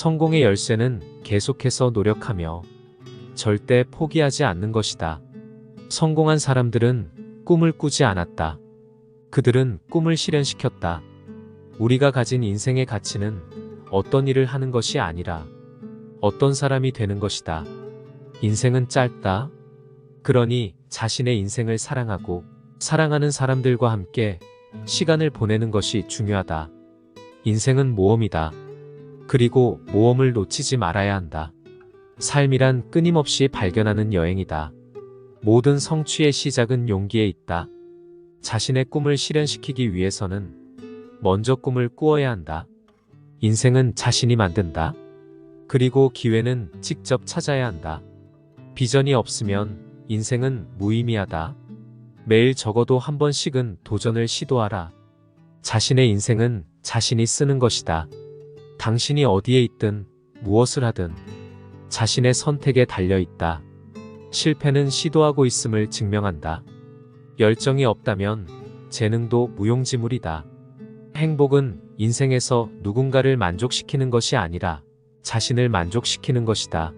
성공의 열쇠는 계속해서 노력하며 절대 포기하지 않는 것이다. 성공한 사람들은 꿈을 꾸지 않았다. 그들은 꿈을 실현시켰다. 우리가 가진 인생의 가치는 어떤 일을 하는 것이 아니라 어떤 사람이 되는 것이다. 인생은 짧다. 그러니 자신의 인생을 사랑하고 사랑하는 사람들과 함께 시간을 보내는 것이 중요하다. 인생은 모험이다. 그리고 모험을 놓치지 말아야 한다. 삶이란 끊임없이 발견하는 여행이다. 모든 성취의 시작은 용기에 있다. 자신의 꿈을 실현시키기 위해서는 먼저 꿈을 꾸어야 한다. 인생은 자신이 만든다. 그리고 기회는 직접 찾아야 한다. 비전이 없으면 인생은 무의미하다. 매일 적어도 한 번씩은 도전을 시도하라. 자신의 인생은 자신이 쓰는 것이다. 당신이 어디에 있든 무엇을 하든 자신의 선택에 달려 있다. 실패는 시도하고 있음을 증명한다. 열정이 없다면 재능도 무용지물이다. 행복은 인생에서 누군가를 만족시키는 것이 아니라 자신을 만족시키는 것이다.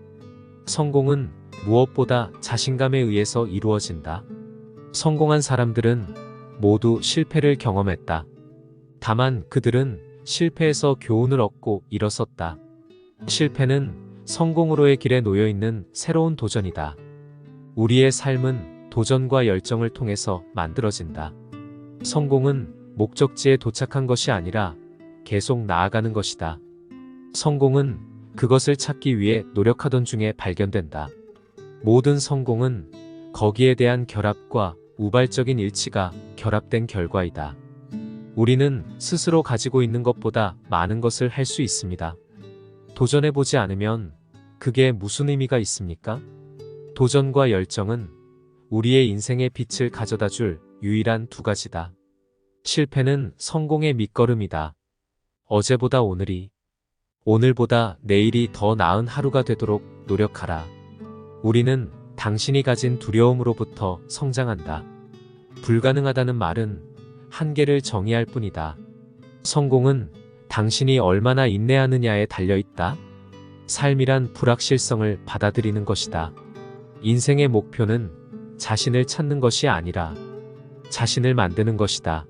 성공은 무엇보다 자신감에 의해서 이루어진다. 성공한 사람들은 모두 실패를 경험했다. 다만 그들은 실패에서 교훈을 얻고 일어섰다. 실패는 성공으로의 길에 놓여 있는 새로운 도전이다. 우리의 삶은 도전과 열정을 통해서 만들어진다. 성공은 목적지에 도착한 것이 아니라 계속 나아가는 것이다. 성공은 그것을 찾기 위해 노력하던 중에 발견된다. 모든 성공은 거기에 대한 결합과 우발적인 일치가 결합된 결과이다. 우리는 스스로 가지고 있는 것보다 많은 것을 할 수 있습니다. 도전해보지 않으면 그게 무슨 의미가 있습니까? 도전과 열정은 우리의 인생의 빛을 가져다 줄 유일한 두 가지다. 실패는 성공의 밑거름이다. 어제보다 오늘이, 오늘보다 내일이 더 나은 하루가 되도록 노력하라. 우리는 당신이 가진 두려움으로부터 성장한다. 불가능하다는 말은 한계를 정의할 뿐이다. 성공은 당신이 얼마나 인내하느냐에 달려있다. 삶이란 불확실성을 받아들이는 것이다. 인생의 목표는 자신을 찾는 것이 아니라 자신을 만드는 것이다.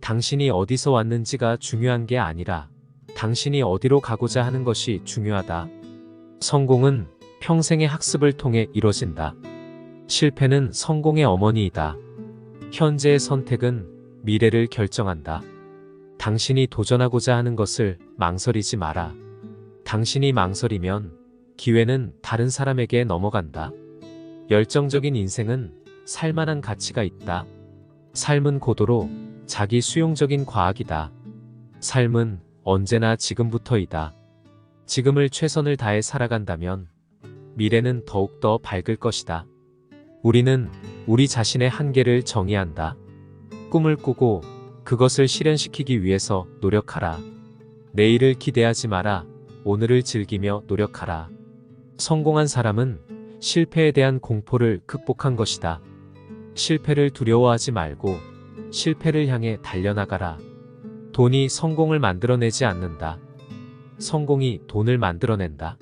당신이 어디서 왔는지가 중요한 게 아니라 당신이 어디로 가고자 하는 것이 중요하다. 성공은 평생의 학습을 통해 이뤄진다. 실패는 성공의 어머니이다. 현재의 선택은 미래를 결정한다. 당신이 도전하고자 하는 것을 망설이지 마라. 당신이 망설이면 기회는 다른 사람에게 넘어간다. 열정적인 인생은 살만한 가치가 있다. 삶은 고도로 자기 수용적인 과학이다. 삶은 언제나 지금부터이다. 지금을 최선을 다해 살아간다면 미래는 더욱더 밝을 것이다. 우리는 우리 자신의 한계를 정의한다. 꿈을 꾸고 그것을 실현시키기 위해서 노력하라. 내일을 기대하지 마라. 오늘을 즐기며 노력하라. 성공한 사람은 실패에 대한 공포를 극복한 것이다. 실패를 두려워하지 말고 실패를 향해 달려나가라. 돈이 성공을 만들어내지 않는다. 성공이 돈을 만들어낸다.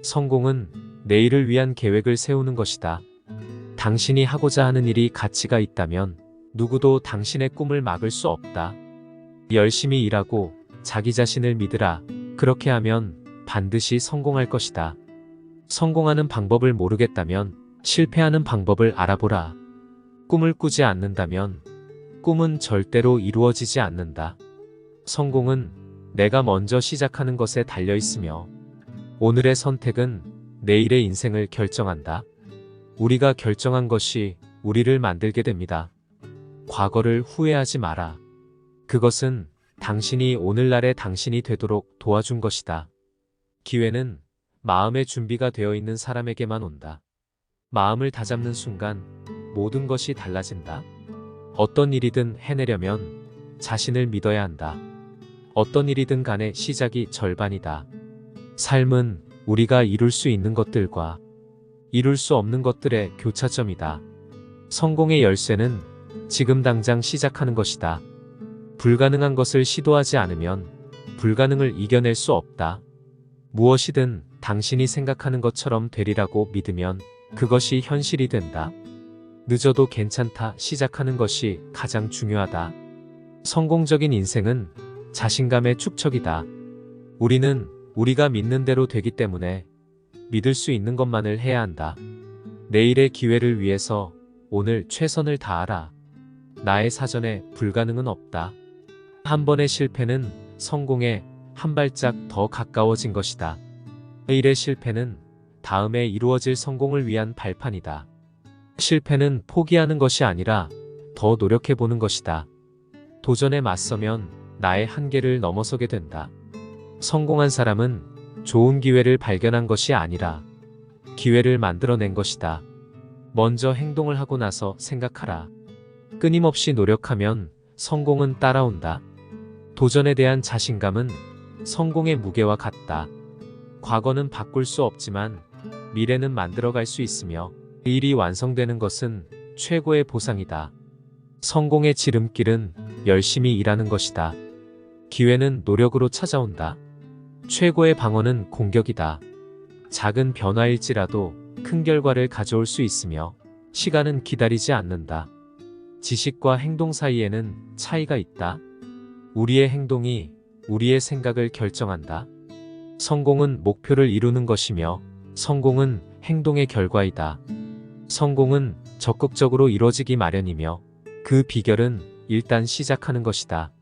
성공은 내일을 위한 계획을 세우는 것이다. 당신이 하고자 하는 일이 가치가 있다면 누구도 당신의 꿈을 막을 수 없다. 열심히 일하고 자기 자신을 믿으라. 그렇게 하면 반드시 성공할 것이다. 성공하는 방법을 모르겠다면 실패하는 방법을 알아보라. 꿈을 꾸지 않는다면 꿈은 절대로 이루어지지 않는다. 성공은 내가 먼저 시작하는 것에 달려 있으며 오늘의 선택은 내일의 인생을 결정한다. 우리가 결정한 것이 우리를 만들게 됩니다. 과거를 후회하지 마라. 그것은 당신이 오늘날의 당신이 되도록 도와준 것이다. 기회는 마음의 준비가 되어 있는 사람에게만 온다. 마음을 다잡는 순간 모든 것이 달라진다. 어떤 일이든 해내려면 자신을 믿어야 한다. 어떤 일이든 간에 시작이 절반이다. 삶은 우리가 이룰 수 있는 것들과 이룰 수 없는 것들의 교차점이다. 성공의 열쇠는 지금 당장 시작하는 것이다. 불가능한 것을 시도하지 않으면 불가능을 이겨낼 수 없다. 무엇이든 당신이 생각하는 것처럼 되리라고 믿으면 그것이 현실이 된다. 늦어도 괜찮다. 시작하는 것이 가장 중요하다. 성공적인 인생은 자신감의 축적이다. 우리는 우리가 믿는 대로 되기 때문에 믿을 수 있는 것만을 해야 한다. 내일의 기회를 위해서 오늘 최선을 다하라. 나의 사전에 불가능은 없다. 한 번의 실패는 성공에 한 발짝 더 가까워진 것이다. 내일의 실패는 다음에 이루어질 성공을 위한 발판이다. 실패는 포기하는 것이 아니라 더 노력해보는 것이다. 도전에 맞서면 나의 한계를 넘어서게 된다. 성공한 사람은 좋은 기회를 발견한 것이 아니라 기회를 만들어낸 것이다. 먼저 행동을 하고 나서 생각하라. 끊임없이 노력하면 성공은 따라온다. 도전에 대한 자신감은 성공의 무게와 같다. 과거는 바꿀 수 없지만 미래는 만들어갈 수 있으며 그 일이 완성되는 것은 최고의 보상이다. 성공의 지름길은 열심히 일하는 것이다. 기회는 노력으로 찾아온다. 최고의 방어는 공격이다. 작은 변화일지라도 큰 결과를 가져올 수 있으며 시간은 기다리지 않는다. 지식과 행동 사이에는 차이가 있다. 우리의 행동이 우리의 생각을 결정한다. 성공은 목표를 이루는 것이며 성공은 행동의 결과이다. 성공은 적극적으로 이루어지기 마련이며 그 비결은 일단 시작하는 것이다.